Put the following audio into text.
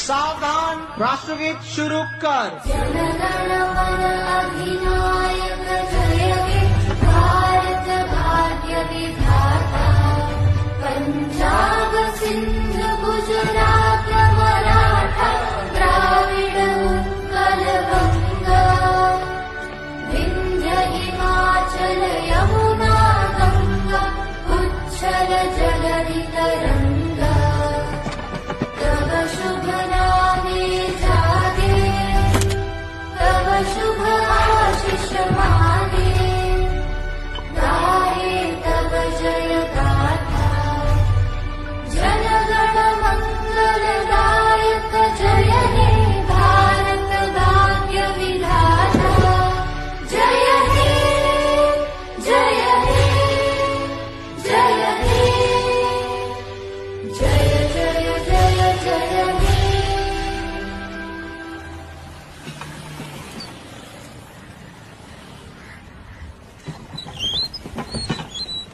सावधान, राष्ट्रगीत शुरू कर। जनगण मन अधिनायक जय हे भारत भाग्य विधाता। पंजाब सिंध गुजरात मराठा द्राविड उत्कल गंगा। विंध्य हिमाचल यमुना गंगा उच्छल जलधि तरंगा। तव शुभ नामे जागे तव शुभ आशीष मागे। गाये तव जय गाथा जनगण मंगलदायक जय हे भारत भाग्य विधाता। जय हे जय हे जय हे जय